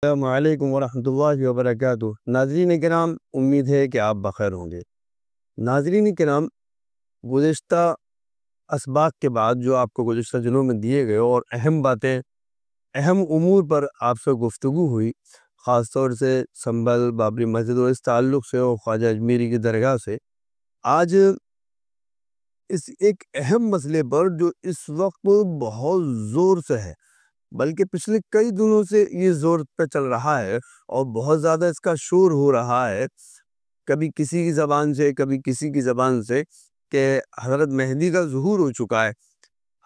السلام علیکم ورحمۃ اللہ وبرکاتہ۔ ناظرین کرام، امید ہے کہ آپ بخیر ہوں گے۔ ناظرین کرام، گزشتہ اسباق کے بعد جو آپ کو گزشتہ دنوں میں دیے گئے اور اہم باتیں، اہم امور پر آپ سے گفتگو ہوئی، خاص طور سے سنبھل بابری مسجد اور اس تعلق سے اور خواجہ اجمیری کی درگاہ سے، آج اس ایک اہم مسئلے پر جو اس وقت بہت زور سے ہے، بلکہ پچھلے کئی دنوں سے یہ زور پہ چل رہا ہے اور بہت زیادہ اس کا شور ہو رہا ہے، کبھی کسی کی زبان سے کبھی کسی کی زبان سے، کہ حضرت مہدی کا ظہور ہو چکا ہے،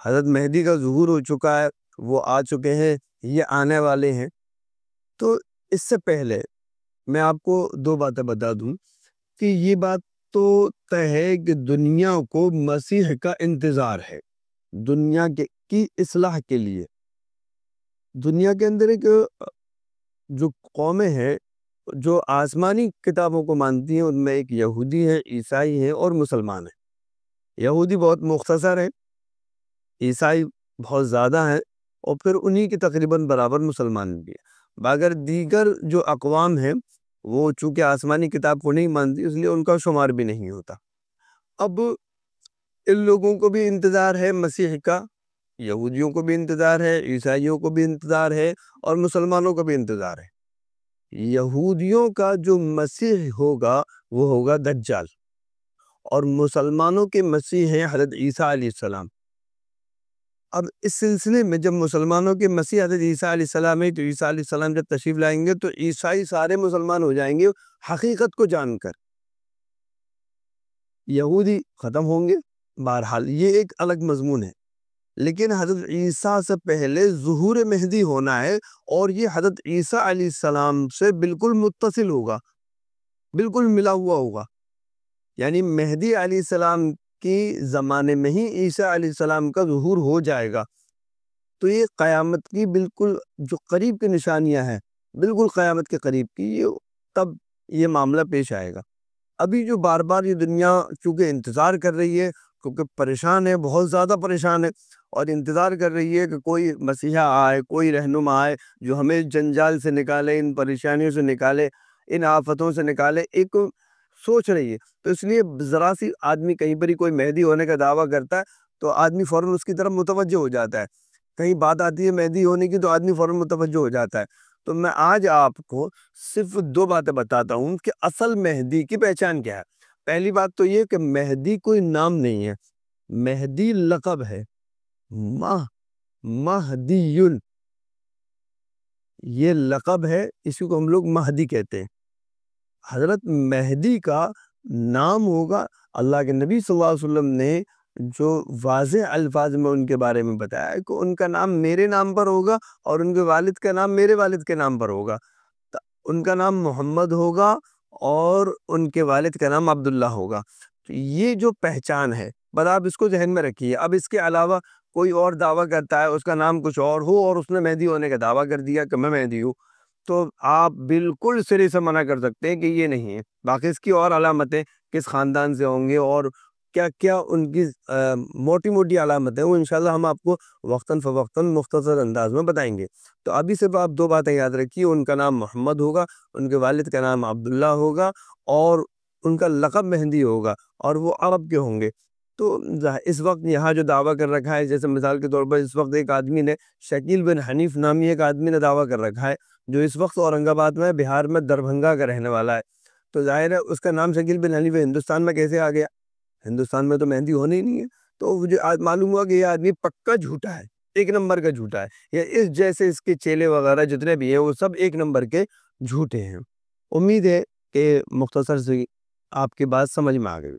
حضرت مہدی کا ظہور ہو چکا ہے، وہ آ چکے ہیں، یہ آنے والے ہیں۔ تو اس سے پہلے میں آپ کو دو باتیں بتا دوں کہ یہ بات تو طے ہے کہ دنیا کو مسیح کا انتظار ہے، دنیا کی اصلاح کے لیے۔ دنیا کے اندر ایک جو قومیں ہیں جو آسمانی کتابوں کو مانتی ہیں، ان میں ایک یہودی ہے، عیسائی ہیں اور مسلمان ہیں۔ یہودی بہت مختصر ہیں، عیسائی بہت زیادہ ہیں، اور پھر انہی کے تقریباً برابر مسلمان بھی ہیں۔ مگر دیگر جو اقوام ہیں وہ چونکہ آسمانی کتاب کو نہیں مانتی، اس لیے ان کا شمار بھی نہیں ہوتا۔ اب ان لوگوں کو بھی انتظار ہے مسیح کا، یہودیوں کو بھی انتظار ہے، عیسائیوں کو بھی انتظار ہے، اور مسلمانوں کو بھی انتظار ہے۔ یہودیوں کا جو مسیح ہوگا وہ ہوگا دجال، اور مسلمانوں کے مسیح ہیں حضرت عیسیٰ علیہ السلام۔ اب اس سلسلے میں جب مسلمانوں کے مسیح حضرت عیسیٰ علیہ السلام ہے، تو عیسیٰ علیہ السلام جب تشریف لائیں گے تو عیسائی سارے مسلمان ہو جائیں گے حقیقت کو جان کر، یہودی ختم ہوں گے۔ بہرحال یہ ایک الگ مضمون ہے، لیکن حضرت عیسیٰ سے پہلے ظہور مہدی ہونا ہے، اور یہ حضرت عیسیٰ علیہ السلام سے بالکل متصل ہوگا، بالکل ملا ہوا ہوگا۔ یعنی مہدی علیہ السلام کی زمانے میں ہی عیسیٰ علیہ السلام کا ظہور ہو جائے گا۔ تو یہ قیامت کی بالکل جو قریب کی نشانیاں ہیں، بالکل قیامت کے قریب کی، تب یہ معاملہ پیش آئے گا۔ ابھی جو بار بار یہ دنیا چونکہ انتظار کر رہی ہے، کیونکہ پریشان ہے، بہت زیادہ پریشان ہے، اور انتظار کر رہی ہے کہ کوئی مسیحا آئے، کوئی رہنما آئے جو ہمیں جنجال سے نکالے، ان پریشانیوں سے نکالے، ان آفتوں سے نکالے، ایک سوچ رہی ہے۔ تو اس لیے ذرا سی آدمی کہیں پر ہی کوئی مہدی ہونے کا دعویٰ کرتا ہے تو آدمی فوراً اس کی طرف متوجہ ہو جاتا ہے، کہیں بات آتی ہے مہدی ہونے کی تو آدمی فوراً متوجہ ہو جاتا ہے۔ تو میں آج آپ کو صرف دو باتیں بتاتا ہوں کہ اصل مہدی کی پہچان کیا ہے۔ پہلی بات تو یہ کہ مہدی کوئی نام نہیں ہے، مہدی لقب ہے، مہدیون، یہ لقب ہے، اسی کو ہم لوگ مہدی کہتے ہیں۔ حضرت مہدی کا نام ہوگا، اللہ کے نبی صلی اللہ علیہ وسلم نے جو واضح الفاظ میں ان کے بارے میں بتایا کہ ان کا نام میرے نام پر ہوگا، اور ان کے والد کا نام میرے والد کے نام پر ہوگا۔ ان کا نام محمد ہوگا اور ان کے والد کا نام عبداللہ ہوگا۔ تو یہ جو پہچان ہے، بس آپ اس کو ذہن میں رکھیے۔ اب اس کے علاوہ کوئی اور دعویٰ کرتا ہے، اس کا نام کچھ اور ہو اور اس نے مہدی ہونے کا دعویٰ کر دیا کہ میں مہدی ہوں، تو آپ بالکل سرے سے منع کر سکتے ہیں کہ یہ نہیں ہے۔ باقی اس کی اور علامتیں، کس خاندان سے ہوں گے اور کیا کیا ان کی موٹی موٹی علامتیں، وہ انشاءاللہ ہم آپ کو وقتاً فوقتاً مختصر انداز میں بتائیں گے۔ تو ابھی صرف آپ دو باتیں یاد رکھیے، ان کا نام محمد ہوگا، ان کے والد کا نام عبداللہ ہوگا، اور ان کا لقب مہدی ہوگا، اور وہ عرب کے ہوں گے۔ تو اس وقت یہاں جو دعویٰ کر رکھا ہے، جیسے مثال کے طور پر اس وقت ایک آدمی نے، شکیل بن حنیف نامی ایک آدمی نے دعویٰ کر رکھا ہے، جو اس وقت اورنگ آباد میں، بہار میں، دربھنگا کا رہنے والا ہے۔ تو ظاہر ہے اس کا نام شکیل بن حنیف ہندوستان میں کیسے آ گیا؟ ہندوستان میں تو مہندی ہونے ہی نہیں ہے۔ تو مجھے آج معلوم ہوا کہ یہ آدمی پکا جھوٹا ہے، ایک نمبر کا جھوٹا ہے، یا اس جیسے اس کے چیلے وغیرہ جتنے بھی ہیں وہ سب ایک نمبر کے جھوٹے ہیں۔ امید ہے کہ مختصر سے آپ کی بات سمجھ میں آ گئی۔